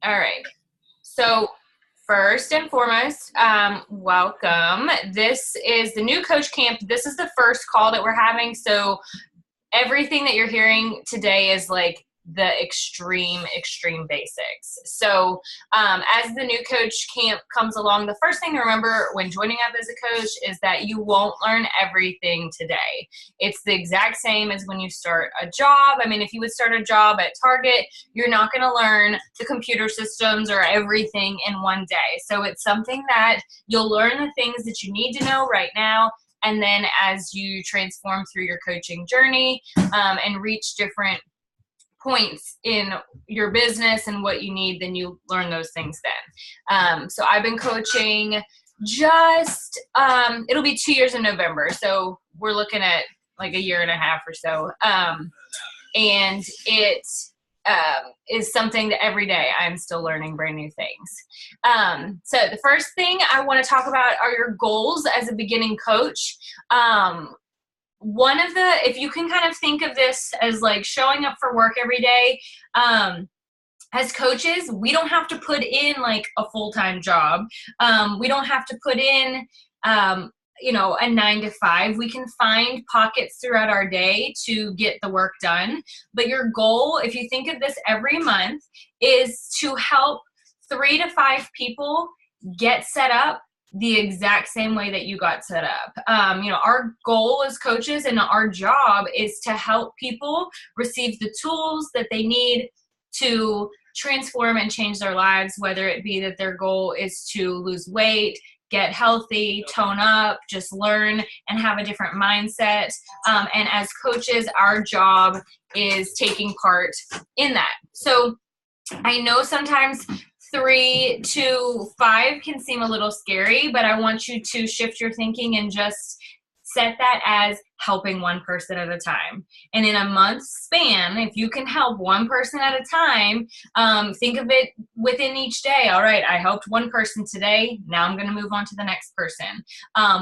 All right. So first and foremost, welcome. This is the new coach camp. This is the first call that we're having. So everything that you're hearing today is like the extreme basics. So as the new coach camp comes along, the first thing to remember when joining up as a coach is that you won't learn everything today. It's the exact same as when you start a job. I mean, if you would start a job at Target, you're not going to learn the computer systems or everything in one day. So it's something that you'll learn the things that you need to know right now. And then as you transform through your coaching journey and reach different points in your business and what you need, then you learn those things then. So I've been coaching just, it'll be 2 years in November. So we're looking at like a year and a half or so. And it is something that every day I'm still learning brand new things. So the first thing I want to talk about are your goals as a beginning coach. If you can kind of think of this as like showing up for work every day, as coaches, we don't have to put in like a full-time job. We don't have to put in, a 9 to 5. We can find pockets throughout our day to get the work done. But your goal, if you think of this every month, is to help 3 to 5 people get set up the exact same way that you got set up. Our goal as coaches and our job is to help people receive the tools that they need to transform and change their lives, whether it be that their goal is to lose weight, get healthy, tone up, just learn and have a different mindset. And as coaches, our job is taking part in that. So I know sometimes 3 to 5 can seem a little scary, but I want you to shift your thinking and just set that as helping one person at a time. And in a month span, if you can help one person at a time, think of it within each day. All right, I helped one person today. Now I'm going to move on to the next person.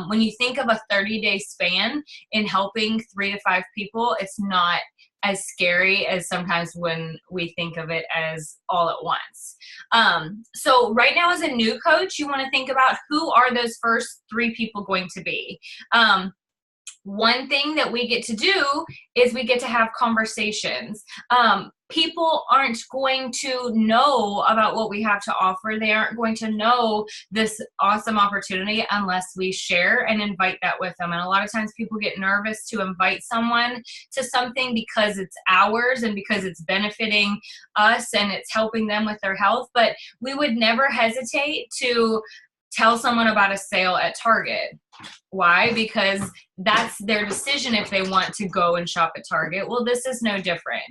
When you think of a 30-day span in helping 3 to 5 people, it's not as scary as sometimes when we think of it as all at once. So right now as a new coach, you want to think about who are those first 3 people going to be. One thing that we get to do is we get to have conversations. People aren't going to know about what we have to offer. They aren't going to know this awesome opportunity unless we share and invite that with them. And a lot of times people get nervous to invite someone to something because it's ours and because it's benefiting us and it's helping them with their health. But we would never hesitate to tell someone about a sale at Target. Why? Because that's their decision if they want to go and shop at Target. Well, this is no different.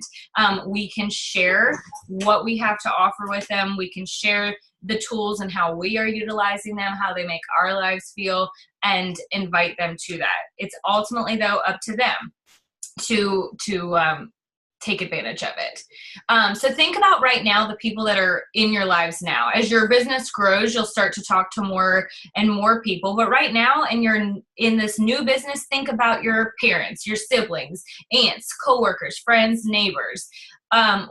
We can share what we have to offer with them. We can share the tools and how we are utilizing them, how they make our lives feel, and invite them to that. It's ultimately, though, up to them to take advantage of it. So think about right now the people that are in your lives now. As your business grows, you'll start to talk to more and more people. But right now, and you're in this new business, think about your parents, your siblings, aunts, coworkers, friends, neighbors.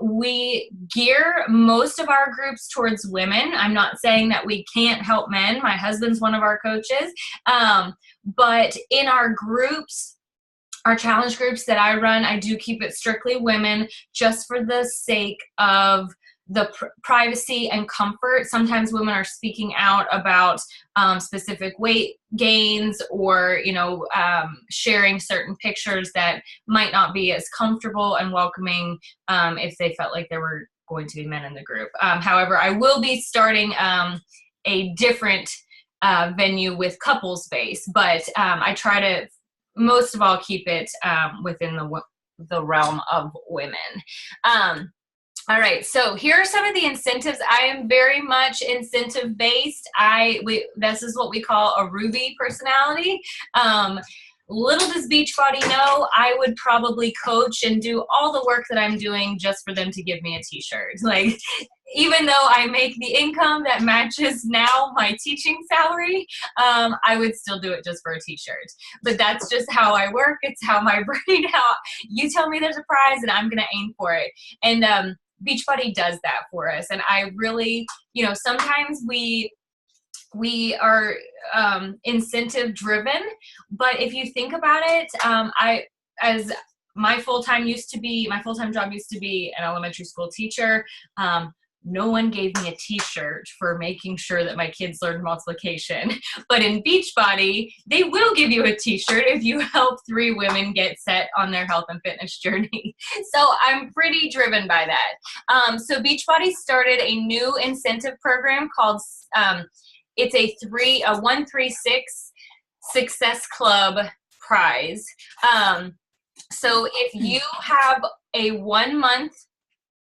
We gear most of our groups towards women. I'm not saying that we can't help men. My husband's one of our coaches. But in our groups, our challenge groups that I run, I do keep it strictly women just for the sake of the privacy and comfort. Sometimes women are speaking out about specific weight gains or, sharing certain pictures that might not be as comfortable and welcoming if they felt like there were going to be men in the group. However, I will be starting a different venue with couples space, but I try to most of all keep it within the realm of women. All right, so here are some of the incentives. I am very much incentive based. This is what we call a Ruby personality. Little does Beachbody know, I would probably coach and do all the work that I'm doing just for them to give me a t-shirt. Like, even though I make the income that matches now my teaching salary, I would still do it just for a t-shirt. But that's just how I work. It's how my brain, how you tell me there's a prize and I'm going to aim for it. And Beachbody does that for us. And I really, sometimes we are incentive driven, but if you think about it, as my full-time job used to be an elementary school teacher. No one gave me a t-shirt for making sure that my kids learned multiplication. But in Beachbody, they will give you a t-shirt if you help 3 women get set on their health and fitness journey. So I'm pretty driven by that. So Beachbody started a new incentive program called, it's a 136 Success Club prize. So if you have a 1 month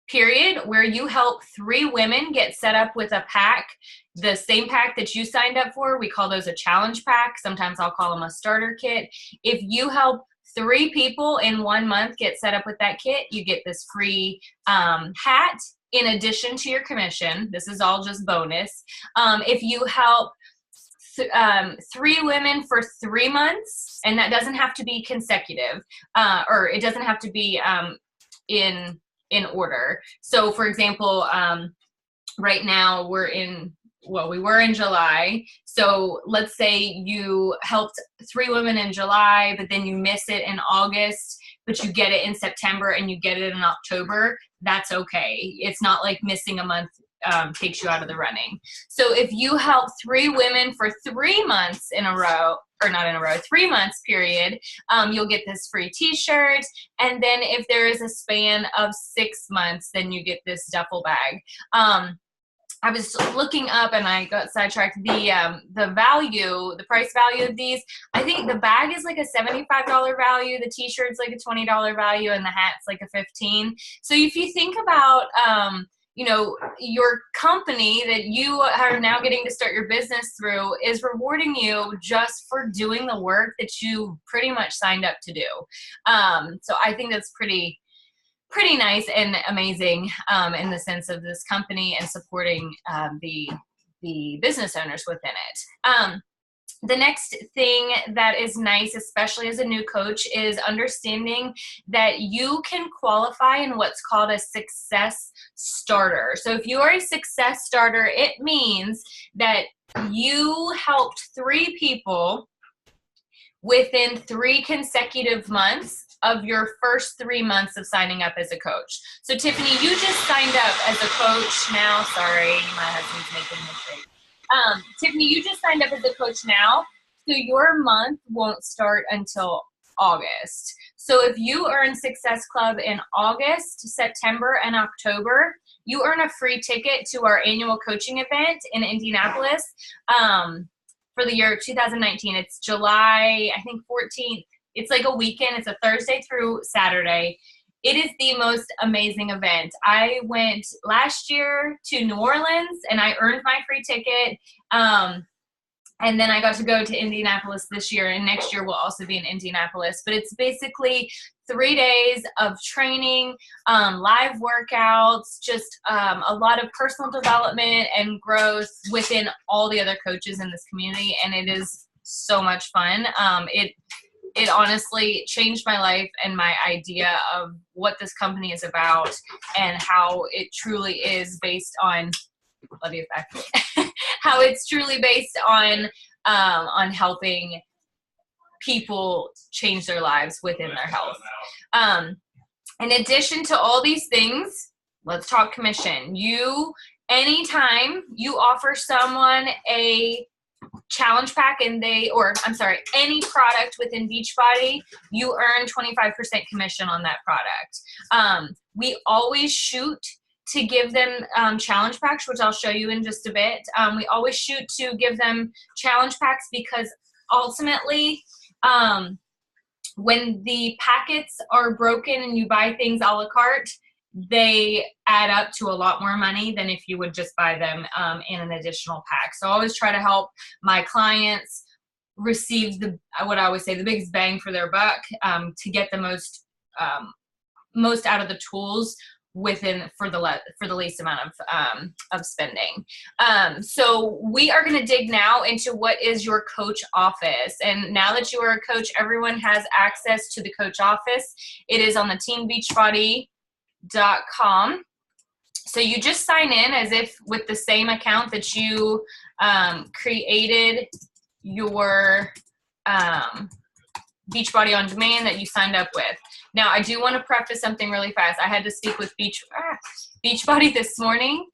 period where you help 3 women get set up with a pack, the same pack that you signed up for, we call those a challenge pack. Sometimes I'll call them a starter kit. If you help 3 people in 1 month get set up with that kit, you get this free hat in addition to your commission. This is all just bonus. If you help 3 women for 3 months, and that doesn't have to be consecutive, or it doesn't have to be in order. So for example, right now we were in July. So let's say you helped 3 women in July, but then you miss it in August, but you get it in September and you get it in October. That's okay. It's not like missing a month takes you out of the running. So if you help 3 women for 3 months in a row, or not in a row, 3 months period, you'll get this free t-shirt. And then if there is a span of 6 months, then you get this duffel bag. I was looking up and I got sidetracked. The price value of these, I think the bag is like a $75 value, the t-shirt's like a $20 value, and the hat's like a $15. So if you think about your company that you are now getting to start your business through is rewarding you just for doing the work that you pretty much signed up to do. So I think that's pretty nice and amazing in the sense of this company and supporting the business owners within it. The next thing that is nice, especially as a new coach, is understanding that you can qualify in what's called a success starter. So if you are a success starter, it means that you helped 3 people within 3 consecutive months of your first 3 months of signing up as a coach. So Tiffany, you just signed up as a coach now. Sorry, my husband's making a mistake. Tiffany, you just signed up as a coach now, so your month won't start until August. So if you earn Success Club in August, September, and October, you earn a free ticket to our annual coaching event in Indianapolis for the year 2019. It's July, I think, 14th. It's like a weekend. It's a Thursday through Saturday. It is the most amazing event. I went last year to New Orleans and I earned my free ticket. And then I got to go to Indianapolis this year, and next year will also be in Indianapolis. But it's basically 3 days of training, live workouts, just a lot of personal development and growth within all the other coaches in this community. And it is so much fun. It honestly changed my life and my idea of what this company is about and how it truly is based on, love you back, how it's truly based on helping people change their lives within their health. In addition to all these things, let's talk commission. Anytime you offer someone a challenge pack and any product within Beachbody, you earn 25% commission on that product. We always shoot to give them challenge packs, which I'll show you in just a bit. We always shoot to give them challenge packs because ultimately, when the packets are broken and you buy things a la carte, they add up to a lot more money than if you would just buy them in an additional pack. So I always try to help my clients receive what I always say, the biggest bang for their buck, to get the most out of the tools for the least amount of spending. So we are going to dig now into what is your coach office. And now that you are a coach, everyone has access to the coach office. It is on the teambeachbody.com. So you just sign in as if with the same account that you created your Beachbody On Demand that you signed up with. Now, I do want to preface something really fast. I had to speak with Beachbody this morning.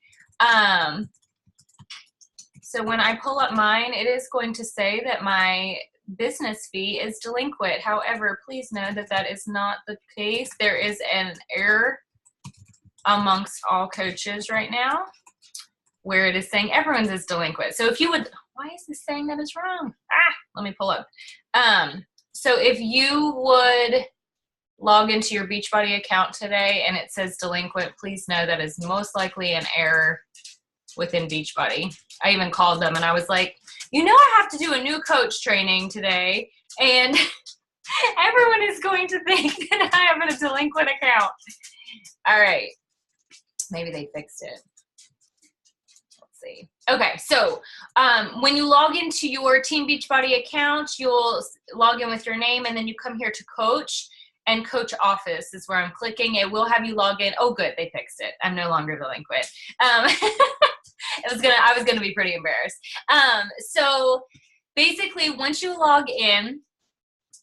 So when I pull up mine, it is going to say that my business fee is delinquent. However, please know that that is not the case. There is an error amongst all coaches right now where it is saying everyone's is delinquent. So if you would, why is this saying that is wrong? Let me pull up. So if you would log into your Beachbody account today and it says delinquent, please know that is most likely an error within Beachbody. I even called them and I was like, you know, I have to do a new coach training today and everyone is going to think that I am in a delinquent account. All right. Maybe they fixed it. Let's see. Okay, so when you log into your Team Beachbody account, you'll log in with your name and then you come here to coach, and coach office is where I'm clicking. It will have you log in. Oh, good, they fixed it. I'm no longer delinquent. I was gonna be pretty embarrassed. So basically, once you log in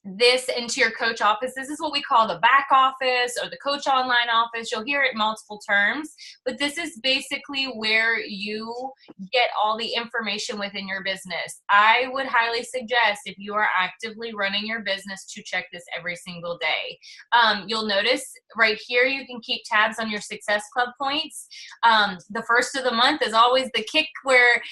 this into your coach office, this is what we call the back office or the coach online office. You'll hear it multiple terms, but this is basically where you get all the information within your business. I would highly suggest, if you are actively running your business, to check this every single day. You'll notice right here you can keep tabs on your Success Club points. The first of the month is always the kick where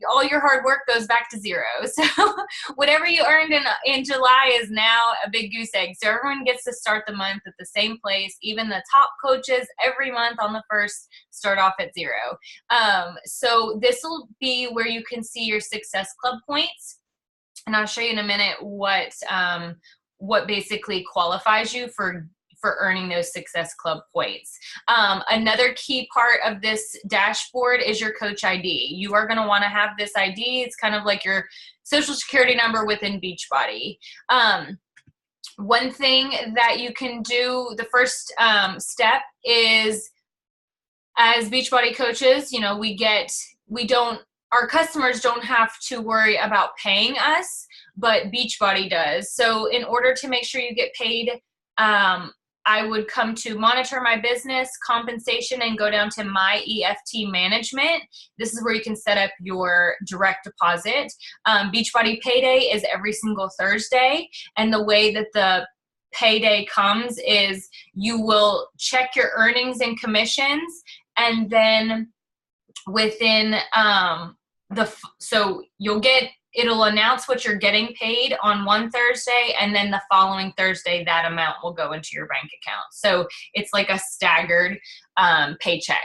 all your hard work goes back to zero. So whatever you earned in July is now a big goose egg. So everyone gets to start the month at the same place. Even the top coaches every month on the first start off at zero. So this will be where you can see your Success Club points. And I'll show you in a minute what basically qualifies you for earning those Success Club points. Another key part of this dashboard is your coach ID. You are going to want to have this ID. It's kind of like your social security number within Beachbody. One thing that you can do, the first step is, as Beachbody coaches, you know, our customers don't have to worry about paying us, but Beachbody does. So in order to make sure you get paid, I would come to Monitor My Business, Compensation, and go down to My EFT Management. This is where you can set up your direct deposit. Beachbody Payday is every single Thursday, and the way that the payday comes is you will check your earnings and commissions, and then within so it'll announce what you're getting paid on one Thursday, and then the following Thursday, that amount will go into your bank account. So it's like a staggered paycheck.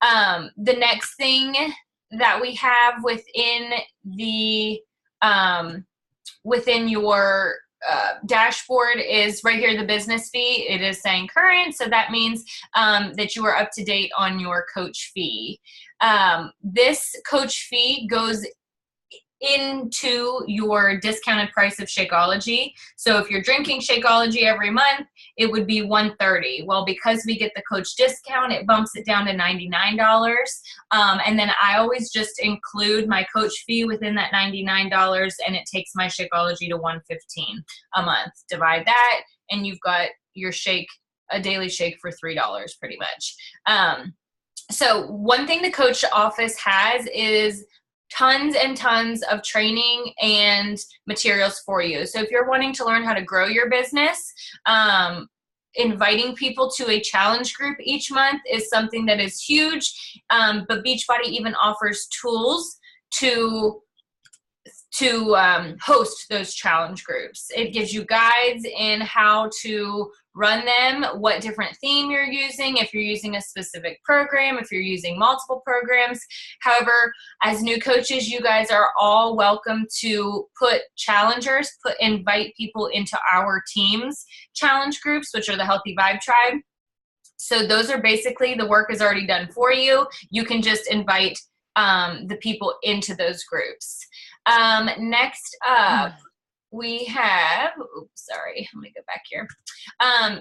The next thing that we have within your dashboard is right here, the business fee. It is saying current, so that means that you are up to date on your coach fee. This coach fee goes into your discounted price of Shakeology. So if you're drinking Shakeology every month, it would be $130. Well, because we get the coach discount, it bumps it down to $99. And then I always just include my coach fee within that $99, and it takes my Shakeology to $115 a month. Divide that, and you've got your shake, a daily shake for $3 pretty much. So one thing the coach office has is tons and tons of training and materials for you. So if you're wanting to learn how to grow your business, inviting people to a challenge group each month is something that is huge. But Beachbody even offers tools to host those challenge groups. It gives you guides in how to run them, what different theme you're using, if you're using a specific program, if you're using multiple programs. However, as new coaches, you guys are all welcome to invite people into our team's challenge groups, which are the Healthy Vibe Tribe. So those are basically, the work is already done for you. You can just invite the people into those groups. Next up, we have, oops, sorry, let me go back here.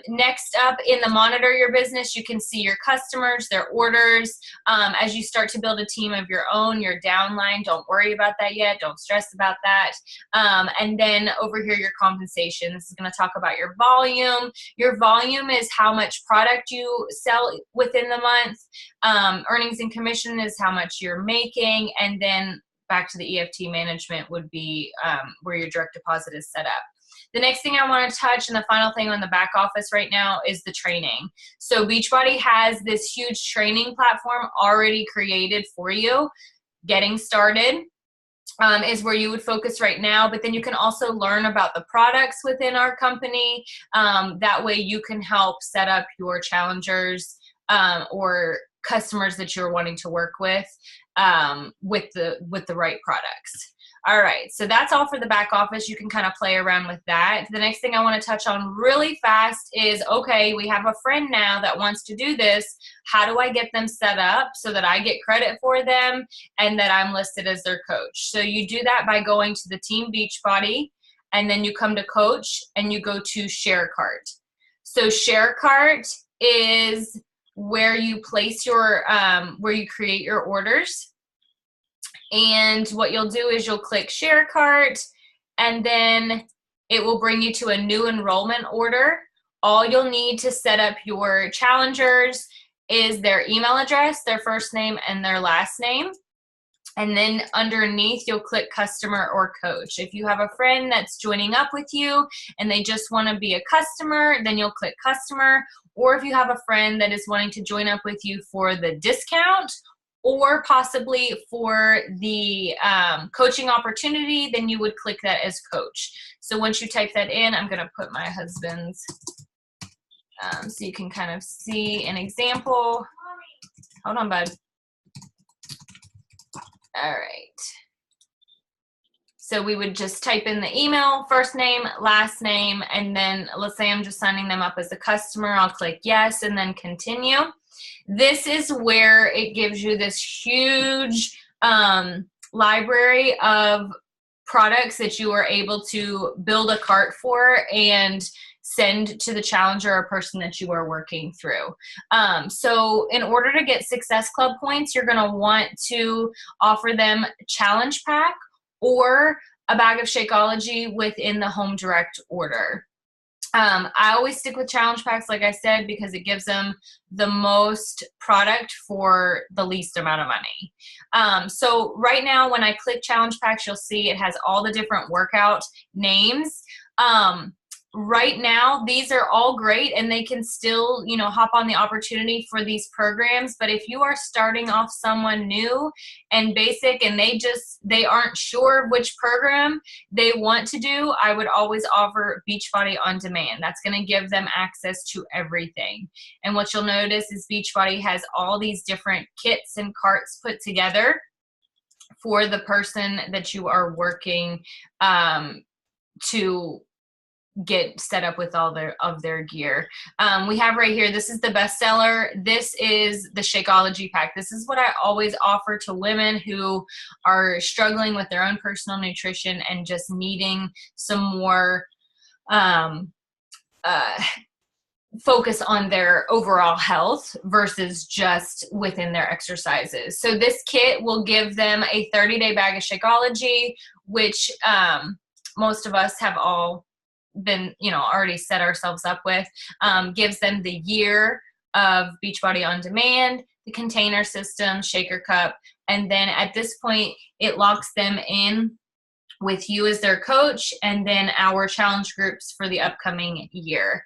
Next up, in the monitor your business, you can see your customers, their orders. As you start to build a team of your own, your downline, don't worry about that yet. Don't stress about that. And then over here, your compensation. This is going to talk about your volume. Your volume is how much product you sell within the month. Earnings and commission is how much you're making. And then back to the EFT management would be where your direct deposit is set up. The next thing I want to touch, and the final thing on the back office right now, is the training. So Beachbody has this huge training platform already created for you. Getting started is where you would focus right now, but then you can also learn about the products within our company. That way you can help set up your challengers or customers that you're wanting to work with the right products. All right, so that's all for the back office. You can kind of play around with that. The next thing I want to touch on really fast is, okay, we have a friend now that wants to do this. How do I get them set up so that I get credit for them and that I'm listed as their coach? So you do that by going to the Team Beachbody, and then you come to Coach and you go to Share Cart. So Share Cart is where you place your, where you create your orders. And what you'll do is you'll click Share Cart, and then it will bring you to a new enrollment order. All you'll need to set up your challengers is their email address, their first name, and their last name. And then underneath, you'll click customer or coach. If you have a friend that's joining up with you and they just want to be a customer, then you'll click customer. Or if you have a friend that is wanting to join up with you for the discount or possibly for the coaching opportunity, then you would click that as coach. So once you type that in, I'm going to put my husband's so you can kind of see an example. Hold on, bud. All right. So we would just type in the email, first name, last name, and then let's say I'm just signing them up as a customer. I'll click yes and then continue. This is where it gives you this huge library of products that you are able to build a cart for and send to the challenger or person that you are working through. So in order to get Success Club points, you're going to want to offer them Challenge Pack or a bag of Shakeology within the Home Direct order. I always stick with challenge packs, like I said, because it gives them the most product for the least amount of money. So right now, when I click challenge packs, you'll see it has all the different workout names. Right now, these are all great and they can still, you know, hop on the opportunity for these programs. But if you are starting off someone new and basic and they aren't sure which program they want to do, I would always offer Beachbody On Demand. That's going to give them access to everything. And what you'll notice is Beachbody has all these different kits and carts put together for the person that you are working to get set up with all their gear. We have right here, this is the bestseller. This is the Shakeology pack. This is what I always offer to women who are struggling with their own personal nutrition and just needing some more focus on their overall health versus just within their exercises. So this kit will give them a 30-day bag of Shakeology, which most of us have all been, you know, already set ourselves up with, gives them the year of Beachbody On Demand, the container system, shaker cup, and then at this point, it locks them in with you as their coach and then our challenge groups for the upcoming year.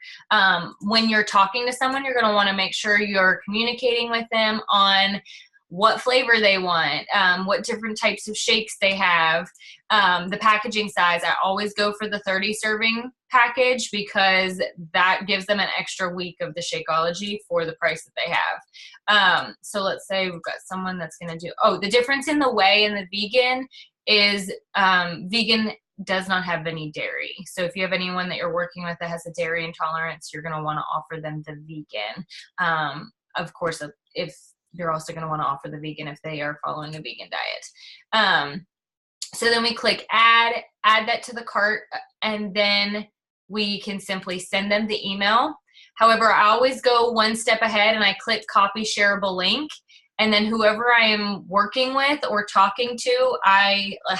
When you're talking to someone, you're going to want to make sure you're communicating with them on what flavor they want, what different types of shakes they have, the packaging size. I always go for the 30 serving package because that gives them an extra week of the Shakeology for the price that they have. So let's say we've got someone that's going to do, the difference in the whey and the vegan is vegan does not have any dairy. So if you have anyone that you're working with that has a dairy intolerance, you're going to want to offer them the vegan. Of course, if you're also going to want to offer the vegan if they are following a vegan diet. So then we click add that to the cart, and then we can simply send them the email. However, I always go one step ahead and I click copy shareable link. And then whoever I am working with or talking to,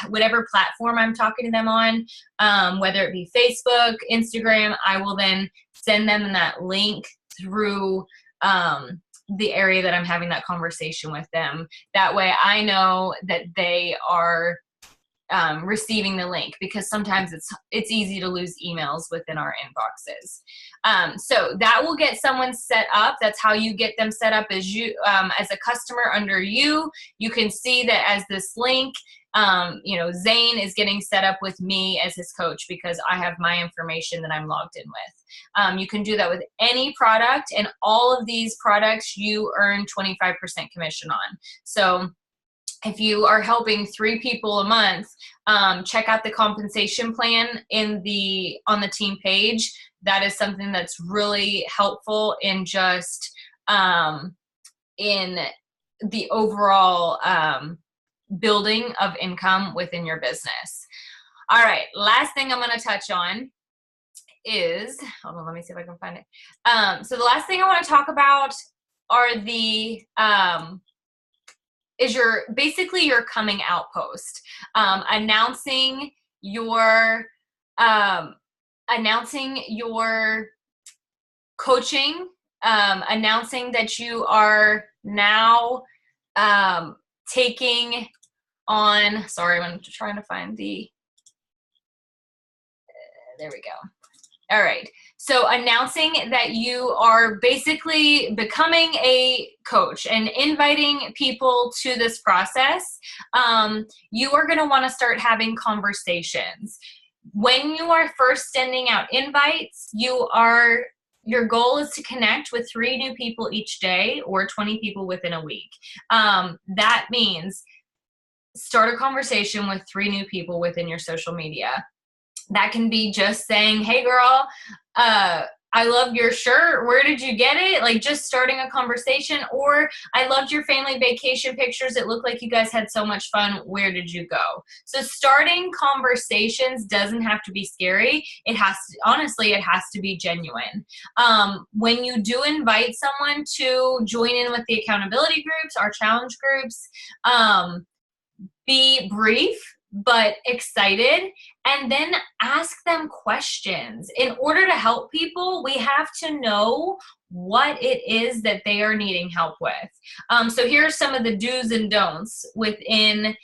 whatever platform I'm talking to them on, whether it be Facebook, Instagram, I will then send them that link through the area that I'm having that conversation with them. That way I know that they are receiving the link, because sometimes it's easy to lose emails within our inboxes. So that will get someone set up. That's how you get them set up, as you as a customer under you. You can see that as this link, Zane is getting set up with me as his coach because I have my information that I'm logged in with. You can do that with any product, and all of these products you earn 25% commission on. So if you are helping 3 people a month, check out the compensation plan on the team page. That is something that's really helpful in just in the overall building of income within your business. All right, last thing I'm going to touch on is, hold on, let me see if I can find it. So the last thing I want to talk about are the is basically your coming out post, announcing your coaching, announcing that you are now taking on, sorry, I'm trying to find there we go. All right. So announcing that you are basically becoming a coach and inviting people to this process, you are going to want to start having conversations. When you are first sending out invites, your goal is to connect with 3 new people each day or 20 people within a week. That means start a conversation with 3 new people within your social media. That can be just saying, hey girl, I love your shirt. Where did you get it? Like, just starting a conversation. Or I loved your family vacation pictures. It looked like you guys had so much fun. Where did you go? So starting conversations doesn't have to be scary. It has to be genuine. When you do invite someone to join in with the accountability groups, our challenge groups, be brief but excited, and then ask them questions. In order to help people, we have to know what it is that they are needing help with. So here are some of the do's and don'ts within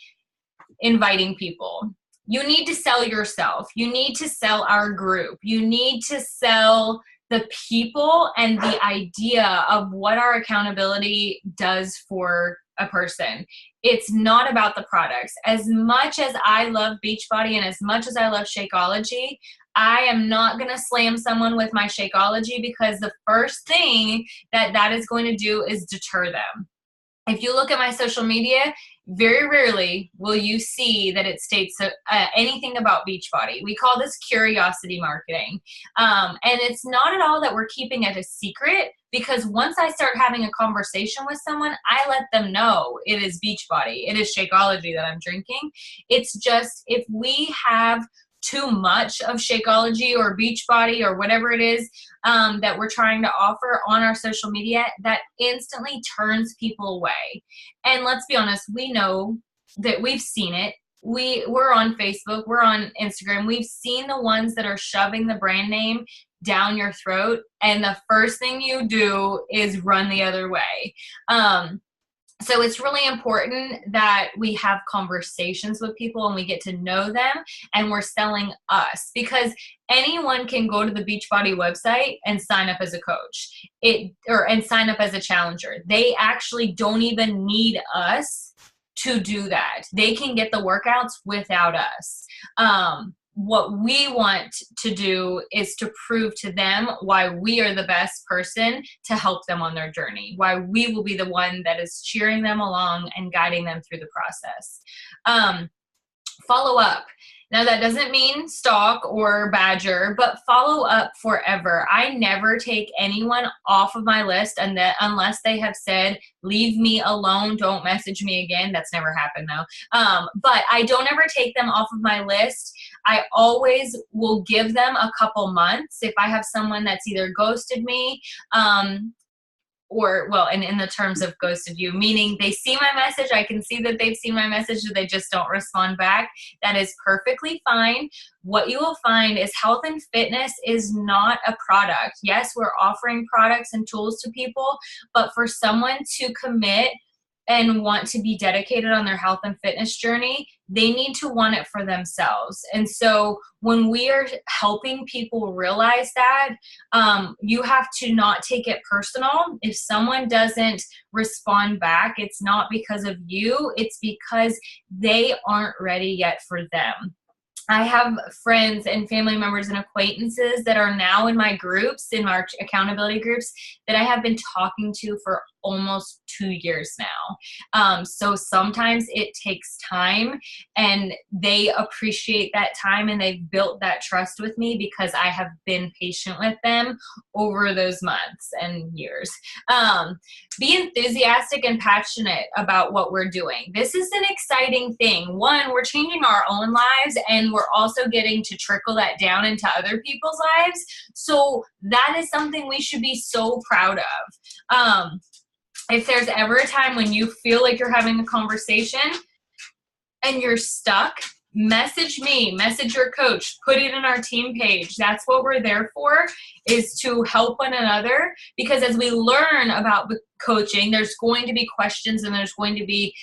inviting people. You need to sell yourself. You need to sell our group. You need to sell the people and the idea of what our accountability does for a person. It's not about the products. As much as I love Beachbody and as much as I love Shakeology, I am not going to slam someone with my Shakeology, because the first thing that is going to do is deter them. If you look at my social media, very rarely will you see that it states anything about Beachbody. We call this curiosity marketing. And it's not at all that we're keeping it a secret, because once I start having a conversation with someone, I let them know it is Beachbody. It is Shakeology that I'm drinking. It's just, if we have too much of Shakeology or Beachbody or whatever it is that we're trying to offer on our social media, that instantly turns people away. And let's be honest, we know that we've seen it. We're on Facebook, we're on Instagram. We've seen the ones that are shoving the brand name down your throat, and the first thing you do is run the other way. So it's really important that we have conversations with people and we get to know them, and we're selling us, because anyone can go to the Beachbody website and sign up as a coach and sign up as a challenger. They actually don't even need us to do that. They can get the workouts without us. What we want to do is to prove to them why we are the best person to help them on their journey, why we will be the one that is cheering them along and guiding them through the process. Follow up. Now, that doesn't mean stalk or badger, but follow up forever. I never take anyone off of my list and that unless they have said, leave me alone, don't message me again. That's never happened though. But I don't ever take them off of my list. I always will give them a couple months. If I have someone that's either ghosted me, or well, and in the terms of ghosted you, meaning they see my message, I can see that they've seen my message, they just don't respond back. That is perfectly fine. What you will find is health and fitness is not a product. Yes, we're offering products and tools to people, but for someone to commit and want to be dedicated on their health and fitness journey, they need to want it for themselves. And so when we are helping people realize that, you have to not take it personal. If someone doesn't respond back, it's not because of you, it's because they aren't ready yet for them. I have friends and family members and acquaintances that are now in my groups, in our accountability groups, that I have been talking to for almost 2 years now. So sometimes it takes time, and they appreciate that time, and they've built that trust with me because I have been patient with them over those months and years. Be enthusiastic and passionate about what we're doing. This is an exciting thing. One, we're changing our own lives, and we're also getting to trickle that down into other people's lives. So that is something we should be so proud of. If there's ever a time when you feel like you're having a conversation and you're stuck, message me, message your coach, put it in our team page. That's what we're there for, is to help one another. Because as we learn about the coaching, there's going to be questions and there's going to be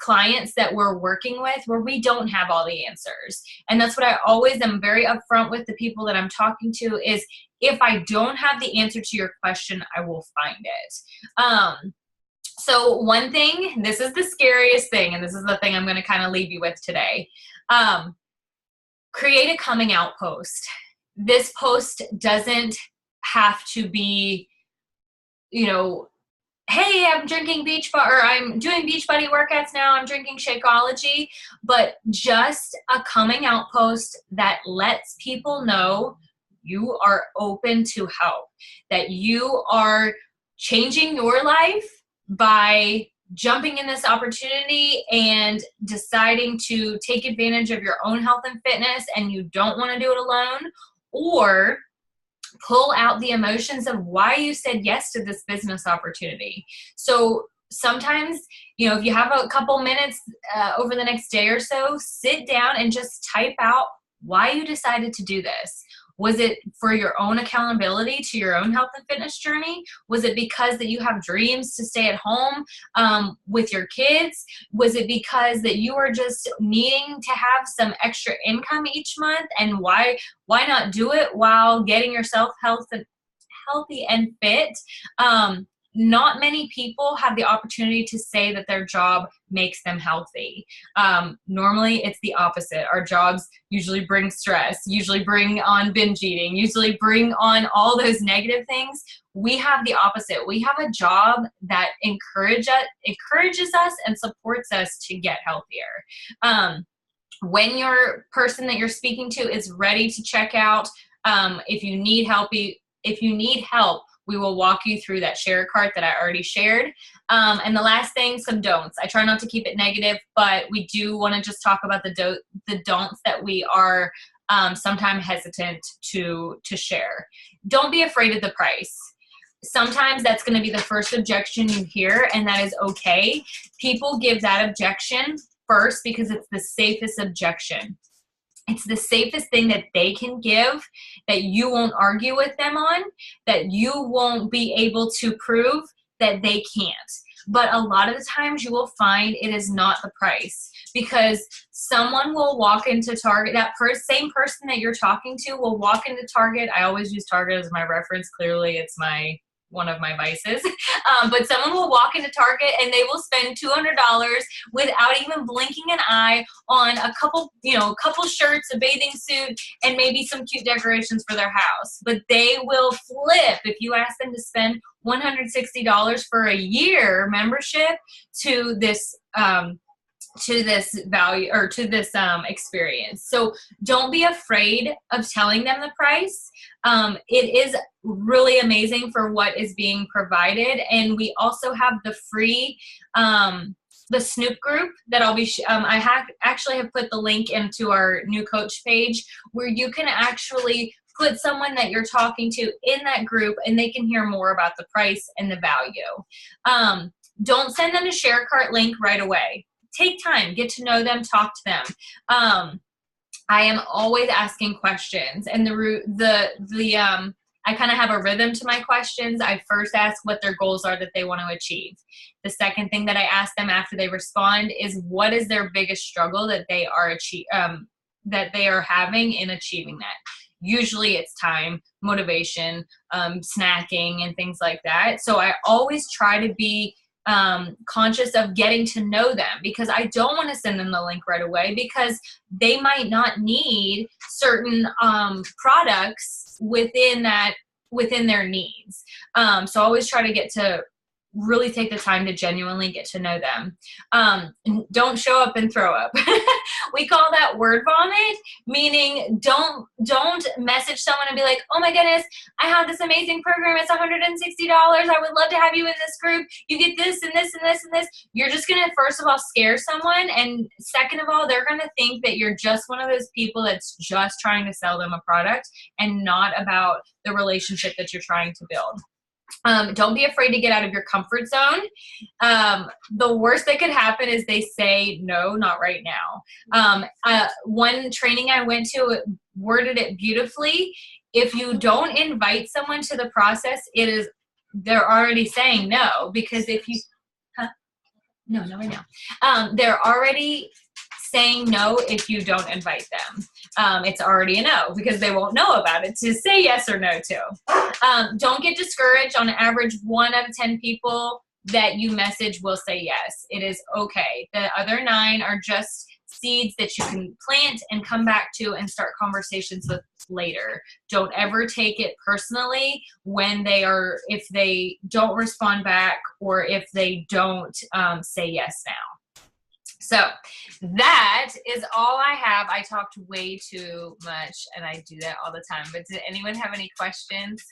clients that we're working with where we don't have all the answers. And that's what I always am very upfront with the people that I'm talking to is, if I don't have the answer to your question, I will find it. So one thing, this is the scariest thing, and this is the thing I'm going to kind of leave you with today. Create a coming out post. This post doesn't have to be, hey, I'm drinking or I'm doing Beachbody workouts now, I'm drinking Shakeology, but just a coming out post that lets people know you are open to help, that you are changing your life by jumping in this opportunity and deciding to take advantage of your own health and fitness, and you don't want to do it alone, or pull out the emotions of why you said yes to this business opportunity. So sometimes, if you have a couple minutes over the next day or so, sit down and just type out why you decided to do this. Was it for your own accountability to your own health and fitness journey? Was it because that you have dreams to stay at home with your kids? Was it because that you are just needing to have some extra income each month? And why not do it while getting yourself healthy and fit? Not many people have the opportunity to say that their job makes them healthy. Normally it's the opposite. Our jobs usually bring stress, usually bring on binge eating, usually bring on all those negative things. We have the opposite. We have a job that encourages us and supports us to get healthier. When your person that you're speaking to is ready to check out, if you need help, we will walk you through that share cart that I already shared. And the last thing, some don'ts. I try not to keep it negative, but we do want to just talk about the don'ts that we are sometimes hesitant to share. Don't be afraid of the price. Sometimes that's going to be the first objection you hear, and that is okay. People give that objection first because it's the safest objection. It's the safest thing that they can give, that you won't argue with them on, that you won't be able to prove that they can't. But a lot of the times you will find it is not the price, because someone will walk into Target, that same person that you're talking to will walk into Target. I always use Target as my reference. Clearly it's one of my vices. But someone will walk into Target and they will spend $200 without even blinking an eye on a couple shirts, a bathing suit, and maybe some cute decorations for their house. But they will flip if you ask them to spend $160 for a year membership to this to this value or to this experience. So don't be afraid of telling them the price. It is really amazing for what is being provided. And we also have the free, the Snoop group that I'll be, actually have put the link into our new coach page where you can actually put someone that you're talking to in that group and they can hear more about the price and the value. Don't send them a share cart link right away. Take time, get to know them, talk to them. I am always asking questions, and I kind of have a rhythm to my questions. I first ask what their goals are that they want to achieve. The second thing that I ask them after they respond is what is their biggest struggle that they are having in achieving that. Usually it's time, motivation, snacking, and things like that. So I always try to be conscious of getting to know them, because I don't want to send them the link right away because they might not need certain products within their needs. So I always try to get to really take the time to genuinely get to know them. Don't show up and throw up. We call that word vomit, meaning don't message someone and be like, oh my goodness, I have this amazing program. It's $160. I would love to have you in this group. You get this and this and this and this. You're just going to, first of all, scare someone. And second of all, they're going to think that you're just one of those people that's just trying to sell them a product and not about the relationship that you're trying to build. Don't be afraid to get out of your comfort zone. The worst that could happen is they say, no, not right now. One training I went to worded it beautifully. If you don't invite someone to the process, they're already saying no, because if you, no, right now. They're already saying no if you don't invite them. It's already a no because they won't know about it to say yes or no to. Don't get discouraged. On average, 1 out of 10 people that you message will say yes. It is okay. The other 9 are just seeds that you can plant and come back to and start conversations with later. Don't ever take it personally if they don't respond back or if they don't say yes now. So that is all I have. I talked way too much, and I do that all the time. But did anyone have any questions?